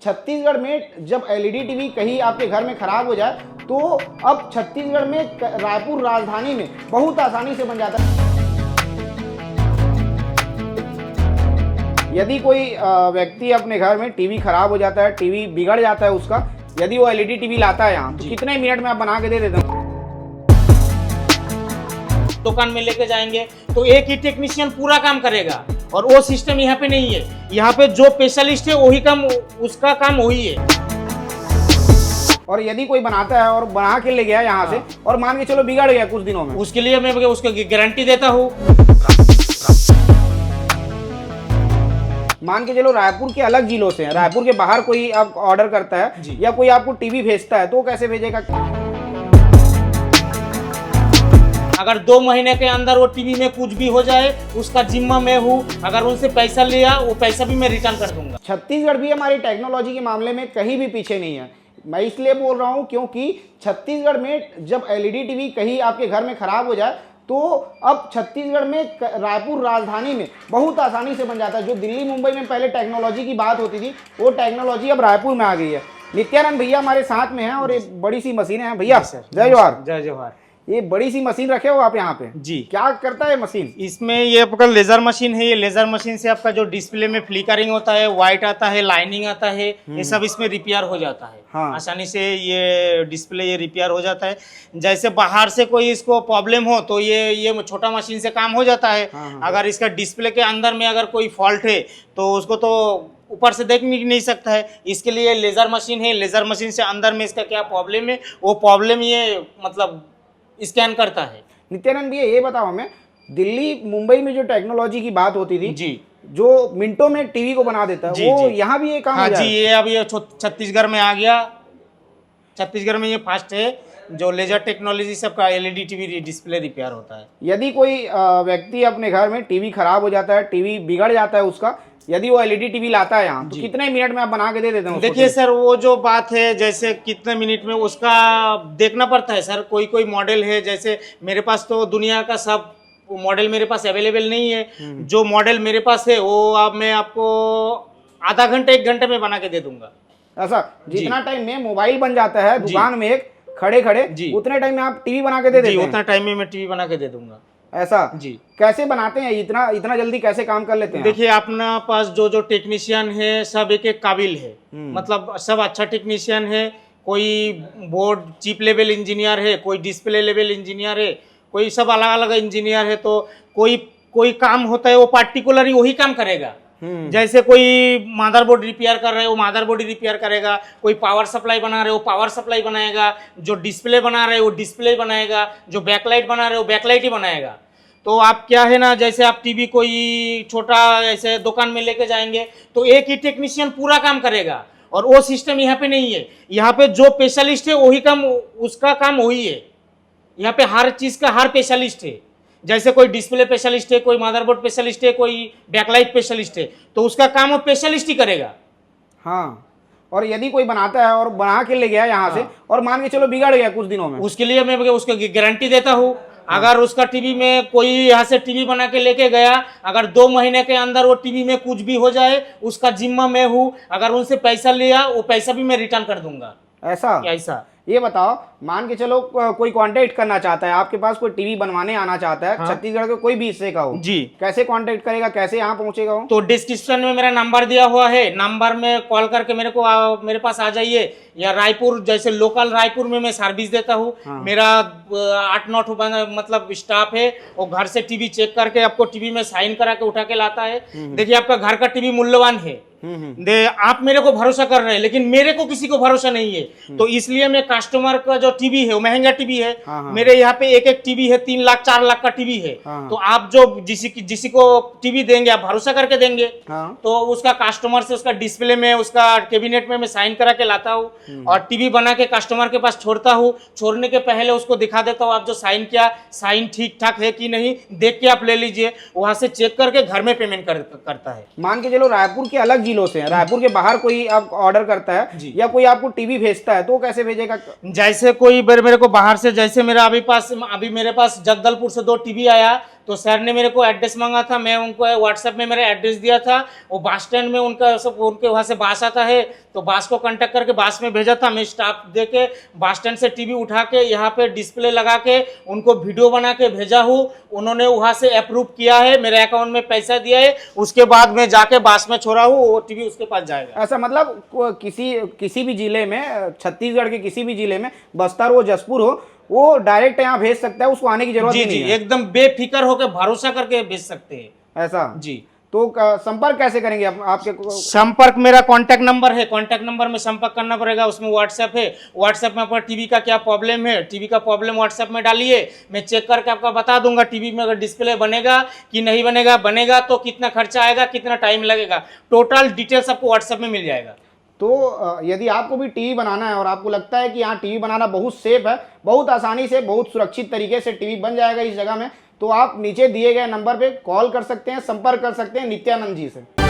छत्तीसगढ़ में जब LED TV कहीं आपके घर में खराब हो जाए तो अब छत्तीसगढ़ में रायपुर राजधानी में बहुत आसानी से बन जाता है। यदि कोई व्यक्ति अपने घर में टीवी खराब हो जाता है, टीवी बिगड़ जाता है उसका, यदि वो एलईडी टीवी लाता है यहाँ तो कितने मिनट में आप बना के दे देते हो? दुकान में लेके जाएंगे तो एक ही टेक्नीशियन पूरा काम करेगा और वो सिस्टम यहाँ पे नहीं है। यहाँ पे जो स्पेशलिस्ट है वही काम, उसका काम वही है। और यदि कोई बनाता है और बना के ले गया यहाँ से और मान के चलो बिगड़ गया कुछ दिनों में, उसके लिए मैं उसको गारंटी देता हूँ। मान के चलो रायपुर के अलग जिलों से, रायपुर के बाहर कोई आप ऑर्डर करता है या कोई आपको टीवी भेजता है तो वो कैसे भेजेगा? अगर 2 महीने के अंदर वो टीवी में कुछ भी हो जाए उसका जिम्मा मैं हूँ। अगर उनसे पैसा लिया वो पैसा भी मैं रिटर्न कर दूंगा। छत्तीसगढ़ भी हमारी टेक्नोलॉजी के मामले में कहीं भी पीछे नहीं है। मैं इसलिए बोल रहा हूँ क्योंकि छत्तीसगढ़ में जब एलईडी टीवी कहीं आपके घर में खराब हो जाए तो अब छत्तीसगढ़ में रायपुर राजधानी में बहुत आसानी से बन जाता है। जो दिल्ली मुंबई में पहले टेक्नोलॉजी की बात होती थी वो टेक्नोलॉजी अब रायपुर में आ गई है। नित्यानंद भैया हमारे साथ में हैं और एक बड़ी सी मशीनें हैं। भैया जय जोहार। जय जोहार। ये बड़ी सी मशीन रखे हो आप यहाँ पे जी, क्या करता है मशीन? इसमें ये आपका लेजर मशीन है। ये लेजर मशीन से आपका जो डिस्प्ले में फ्लिकरिंग होता है, व्हाइट आता है, लाइनिंग आता है, ये सब इसमें रिपेयर हो जाता है। हाँ। आसानी से ये डिस्प्ले ये रिपेयर हो जाता है। जैसे बाहर से कोई इसको प्रॉब्लम हो तो ये छोटा मशीन से काम हो जाता है। हाँ। अगर इसका डिस्प्ले के अंदर में अगर कोई फॉल्ट है तो उसको तो ऊपर से देख नहीं सकता है। इसके लिए लेजर मशीन है। लेजर मशीन से अंदर में इसका क्या प्रॉब्लम है वो प्रॉब्लम ये मतलब स्कैन करता है। नित्यानंद भैया ये बताओ हमें, दिल्ली मुंबई में जो टेक्नोलॉजी की बात होती थी जी, जो मिनटों में टीवी को बना देता है जी, वो जी। यहाँ भी ये काम हाँ हो जी, जाए? ये अब ये छत्तीसगढ़ में आ गया। छत्तीसगढ़ में ये फास्ट है जो लेजर टेक्नोलॉजी सबका एलईडी टीवी डिस्प्ले रिपेयर होता है। यदि कोई व्यक्ति अपने घर में टीवी खराब हो जाता है, टीवी बिगड़ जाता है उसका, यदि वो एलईडी टीवी लाता है यहाँ तो कितने मिनट में आप बना के दे देते हैं? देखिए सर, वो जो बात है जैसे कितने मिनट में उसका देखना पड़ता है सर। कोई कोई मॉडल है, जैसे मेरे पास तो दुनिया का सब मॉडल मेरे पास अवेलेबल नहीं है। जो मॉडल मेरे पास है वो अब मैं आपको आधा घंटे 1 घंटे में बना के दे दूंगा। ऐसा जितना टाइम में मोबाइल बन जाता है दुकान में एक खड़े खड़े, उतने टाइम में आप टीवी बना के दे देते हैं? उतना टाइम में मैं टीवी बना के दे दूंगा। ऐसा जी। कैसे बनाते हैं? इतना जल्दी कैसे काम कर लेते हैं? देखिए अपना पास जो टेक्नीशियन है सब एक काबिल है। मतलब सब अच्छा टेक्नीशियन है। कोई बोर्ड चिप लेवल इंजीनियर है, कोई डिस्प्ले लेवल इंजीनियर है, कोई सब अलग अलग इंजीनियर है। तो कोई काम होता है वो पार्टिकुलर वही काम करेगा। जैसे कोई मदरबोर्ड रिपेयर कर रहे हैं वो मदरबोर्ड रिपेयर करेगा, कोई पावर सप्लाई बना रहे हो पावर सप्लाई बनाएगा, जो डिस्प्ले बना रहे हो वो डिस्प्ले बनाएगा, जो बैकलाइट बना रहे हो बैकलाइट ही बनाएगा। तो आप क्या है ना, जैसे आप टीवी कोई छोटा ऐसे दुकान में लेके जाएंगे तो एक ही टेक्नीशियन पूरा काम करेगा और वो सिस्टम यहाँ पे नहीं है। यहाँ पे जो स्पेशलिस्ट है वही काम, उसका काम वही है। यहाँ पे हर चीज़ का हर स्पेशलिस्ट है। जैसे कोई डिस्प्ले स्पेशलिस्ट है, कोई मदरबोर्ड स्पेशलिस्ट है, कोई बैकलाइट स्पेशलिस्ट है, तो उसका काम वो स्पेशलिस्ट ही करेगा। हाँ। और यदि कोई बनाता है और बना के ले गया यहाँ से और मान के चलो बिगड़ गया कुछ दिनों में, उसके लिए मैं उसको गारंटी देता हूँ। अगर उसका टीवी में कोई यहाँ से टीवी बना के लेके गया, अगर 2 महीने के अंदर वो टीवी में कुछ भी हो जाए उसका जिम्मा मैं हूँ। अगर उनसे पैसा लिया वो पैसा भी मैं रिटर्न कर दूंगा। ऐसा ये बताओ, मान के चलो कोई कांटेक्ट करना चाहता है, आपके पास कोई टीवी बनवाने आना चाहता है, छत्तीसगढ़ के कोई भी हिस्से का हो जी, कैसे कांटेक्ट करेगा, कैसे यहाँ पहुंचेगा वो? तो डिस्क्रिप्शन में मेरा नंबर दिया हुआ है। नंबर में कॉल करके मेरे पास आ जाइए। या रायपुर, जैसे लोकल रायपुर में मैं सर्विस देता हूँ। मेरा 8-9 मतलब स्टाफ है। वो घर से टीवी चेक करके आपको टीवी में साइन करा के उठा के लाता है। देखिए आपका घर का टीवी मूल्यवान है। आप मेरे को भरोसा कर रहे हैं लेकिन मेरे को किसी को भरोसा नहीं है। तो इसलिए मैं कस्टमर का जो टीवी है वो महंगा टीवी है। मेरे यहाँ पे एक टीवी है 3 लाख 4 लाख का टीवी है। तो आप जो जिसी को टीवी देंगे आप भरोसा करके देंगे। तो उसका कस्टमर से उसका डिस्प्ले में उसका कैबिनेट में मैं साइन करा के लाता हूँ और टीवी बना के कस्टमर के पास छोड़ता हूँ। छोड़ने के पहले उसको दिखा देता हूँ आप जो साइन किया, साइन ठीक ठाक है कि नहीं देख के आप ले लीजिए। वहां से चेक करके घर में पेमेंट करता है। मान के चलो रायपुर के अलग जिलों से, रायपुर के बाहर कोई आप ऑर्डर करता है या कोई आपको टीवी भेजता है तो कैसे भेजेगा? जैसे कोई मेरे को बाहर से, जैसे अभी मेरे पास जगदलपुर से 2 टीवी आया तो सर ने मेरे को एड्रेस मांगा था, मैं उनको व्हाट्सएप में मेरा एड्रेस दिया था। वो बस स्टैंड में उनका सब, उनके वहाँ से बास आता है तो बास को कांटेक्ट करके बास में भेजा था। मैं स्टाफ दे के बस स्टैंड से टीवी उठा के यहाँ पे डिस्प्ले लगा के उनको वीडियो बना के भेजा हूँ। उन्होंने वहाँ से अप्रूव किया है, मेरे अकाउंट में पैसा दिया है, उसके बाद मैं जाके बास में छोड़ा हूँ, वो टीवी उसके पास जाएगा। ऐसा मतलब किसी भी जिले में, छत्तीसगढ़ के किसी भी जिले में, बस्तर हो जसपुर हो, वो डायरेक्ट यहाँ भेज सकता है, उसको आने की जरूरत जी ही जी नहीं है। एकदम बेफिक्र होकर भरोसा करके भेज सकते हैं। ऐसा जी। तो संपर्क कैसे करेंगे आपके संपर्क, मेरा कांटेक्ट नंबर है, कांटेक्ट नंबर में संपर्क करना पड़ेगा। उसमें व्हाट्सएप है, व्हाट्सएप में अपना टीवी का क्या प्रॉब्लम है, टीवी का प्रॉब्लम व्हाट्सएप में डालिए, मैं चेक करके आपको बता दूंगा टीवी में अगर डिस्प्ले बनेगा कि नहीं बनेगा, बनेगा तो कितना खर्चा आएगा, कितना टाइम लगेगा, टोटल डिटेल्स आपको व्हाट्सएप में मिल जाएगा। तो यदि आपको भी टीवी बनाना है और आपको लगता है कि यहाँ टीवी बनाना बहुत सेफ है, बहुत आसानी से, बहुत सुरक्षित तरीके से टीवी बन जाएगा इस जगह में, तो आप नीचे दिए गए नंबर पे कॉल कर सकते हैं, संपर्क कर सकते हैं नित्यानंद जी से।